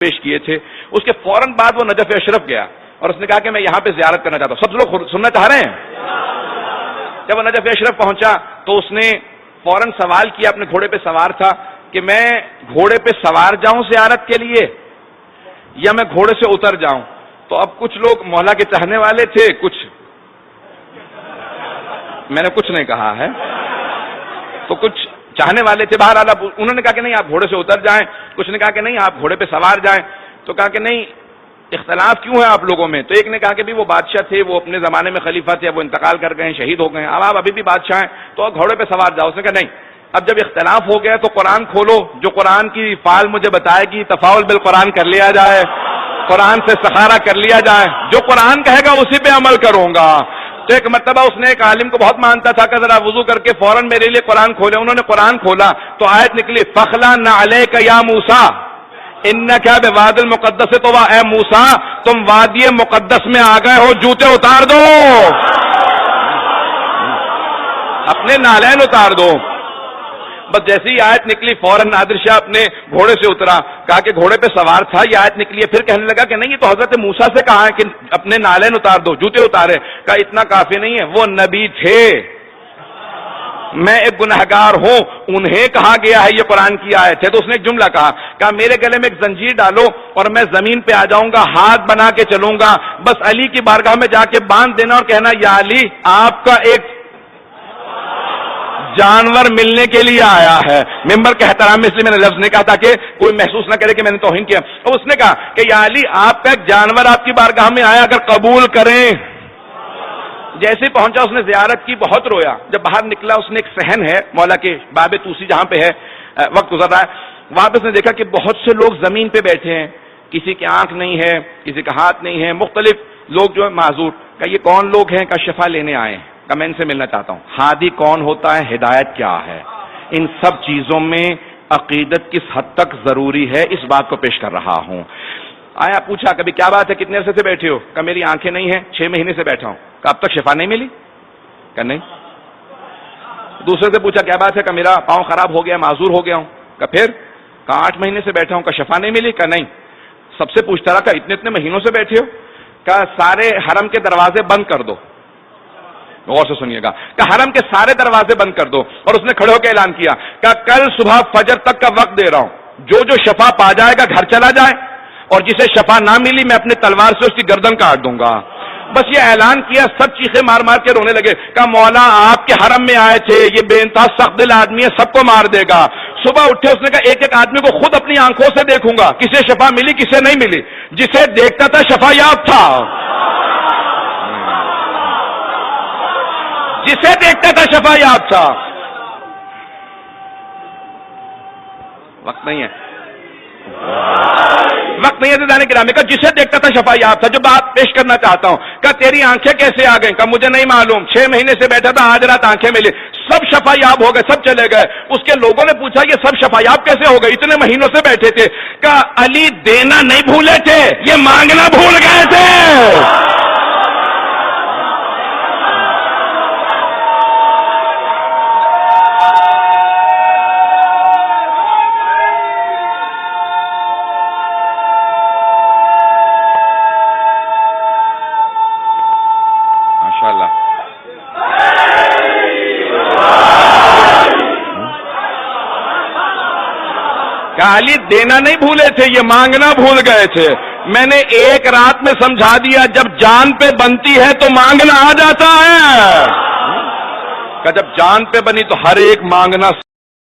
پیش کیے تھے. اس کے فوراً بعد وہ نجف اشرف گیا اور اس نے کہا کہ میں یہاں پہ زیارت کرنا چاہتا ہوں. سب لوگ سننا چاہ رہے ہیں. جب وہ نجف اشرف پہنچا تو اس نے فوراً سوال کیا, اپنے گھوڑے پہ سوار تھا, کہ میں گھوڑے پہ سوار جاؤں زیارت کے لیے یا میں گھوڑے سے اتر جاؤں. تو اب کچھ لوگ مولا کے چاہنے والے تھے, کچھ میں نے کچھ نہیں کہا ہے, تو کچھ چاہنے والے تھے. باہر انہوں نے کہا کہ نہیں آپ گھوڑے سے اتر جائیں, کچھ نے کہا کہ نہیں آپ گھوڑے پہ سوار جائیں. تو کہا کہ نہیں اختلاف کیوں ہے آپ لوگوں میں. تو ایک نے کہا کہ بھی وہ بادشاہ تھے, وہ اپنے زمانے میں خلیفہ تھے, اب وہ انتقال کر گئے ہیں, شہید ہو گئے ہیں, اب آپ ابھی بھی بادشاہ ہیں تو گھوڑے پہ سوار جاؤ. اس نے کہا نہیں, اب جب اختلاف ہو گیا تو قرآن کھولو, جو قرآن کی فعال مجھے بتائے گی تفاعل بالقرآن کر لیا جائے, قرآن سے سخارا کر لیا جائے, جو قرآن کہے گا اسی پہ عمل کروں گا. تو ایک مرتبہ اس نے ایک عالم کو بہت مانتا تھا کہ ذرا وضو کر کے فوراً میرے لیے قرآن کھولے. انہوں نے قرآن کھولا تو آیت نکلی فخلا نعلیک یا موسیٰ انک بواد المقدس, تو اے موسیٰ تم وادی مقدس میں آ گئے ہو, جوتے اتار دو, اپنے نالین اتار دو. بس جیسی ہی آیت نکلی فوراً نادر شاہ اپنے گھوڑے سے اترا, کہا کہ گھوڑے پہ سوار تھا, یہ آیت نکلی ہے. پھر کہنے لگا کہ نہیں یہ تو حضرت موسیٰ سے کہا ہے کہ اپنے نالین اتار دو, جوتے اتارے. کہا اتنا کافی نہیں ہے, وہ نبی تھے, میں ایک گنہگار ہوں, انہیں کہا گیا ہے یہ قرآن کی آیت ہے. تو اس نے ایک جملہ کہا میرے گلے میں ایک زنجیر ڈالو اور میں زمین پہ آ جاؤں گا, ہاتھ بنا کے چلوں گا, بس علی کی بارگاہ میں جا کے باندھ دینا اور کہنا یا علی آپ کا ایک جانور ملنے کے لیے آیا ہے. ممبر کے احترام میں اس لیے میں نے لفظ نہیں کہا تاکہ کوئی محسوس نہ کرے کہ میں نے توہین کیا. اور اس نے کہا کہ یا علی آپ کا ایک جانور آپ کی بارگاہ میں آیا, اگر قبول کریں. جیسے پہنچا اس نے زیارت کی, بہت رویا. جب باہر نکلا اس نے ایک صحن ہے مولا کے باب توسی جہاں پہ ہے, وقت گزر رہا ہے, وہاں پہ اس نے دیکھا کہ بہت سے لوگ زمین پہ بیٹھے ہیں, کسی کی آنکھ نہیں ہے, کسی کا ہاتھ نہیں ہے, مختلف لوگ جو ہے معذور. کہ یہ کون لوگ ہیں؟ کہ شفا لینے آئے ہیں. کہ میں ان سے ملنا چاہتا ہوں. ہادی کون ہوتا ہے, ہدایت کیا ہے, ان سب چیزوں میں عقیدت کس حد تک ضروری ہے, اس بات کو پیش کر رہا ہوں. آیا پوچھا کبھی کیا بات ہے, کتنے عرصے سے بیٹھے ہو؟ کہ میری آنکھیں نہیں ہیں, 6 مہینے سے بیٹھا ہوں. کہ اب تک شفا نہیں ملی؟ کہ نہیں. دوسرے سے پوچھا کیا بات ہے؟ کہ میرا پاؤں خراب ہو گیا, معذور ہو گیا ہوں. کہ پھر؟ کہ 8 مہینے سے بیٹھا ہوں. کہ شفا نہیں ملی؟ کہ نہیں. سب سے پوچھتا رہا کہ اتنے مہینوں سے بیٹھے ہو؟ کہ سارے حرم کے دروازے بند کر دو. غور سے سنیے گا. کہ حرم کے سارے دروازے بند کر دو. اور اس نے کھڑے ہو کے اعلان کیا کہ کل صبح فجر تک کا وقت دے رہا ہوں, جو شفا پا جائے گا گھر چلا جائے, اور جسے شفا نہ ملی میں اپنے تلوار سے اس کی گردن کاٹ دوں گا. بس یہ اعلان کیا, سب چیخیں مار مار کے رونے لگے. کہ مولا آپ کے حرم میں آئے تھے, یہ بے انتہا سخت دل آدمی ہے, سب کو مار دے گا. صبح اٹھے اس نے کہا ایک ایک آدمی کو خود اپنی آنکھوں سے دیکھوں گا, کسے شفا ملی کسے نہیں ملی. جسے دیکھتا تھا شفا یاب تھا, جسے دیکھتا تھا شفا یاب تھا. وقت نہیں ہے, وقت نہیں ہے جانے کے نام کا. جسے دیکھتا تھا شفا یاب تھا. جو بات پیش کرنا چاہتا ہوں کہ تیری آنکھیں کیسے آ گئیں؟ کہ مجھے نہیں معلوم, 6 مہینے سے بیٹھا تھا, آج رات آنکھیں ملی, سب شفا یاب ہو گئے, سب چلے گئے. اس کے لوگوں نے پوچھا یہ سب شفا یاب کیسے ہو گئے, اتنے مہینوں سے بیٹھے تھے؟ کہ علی دینا نہیں بھولے تھے, یہ مانگنا بھول گئے تھے. علی دینا نہیں بھولے تھے, یہ مانگنا بھول گئے تھے. میں نے ایک رات میں سمجھا دیا, جب جان پہ بنتی ہے تو مانگنا آ جاتا ہے. کہ جب جان پہ بنی تو ہر ایک مانگنا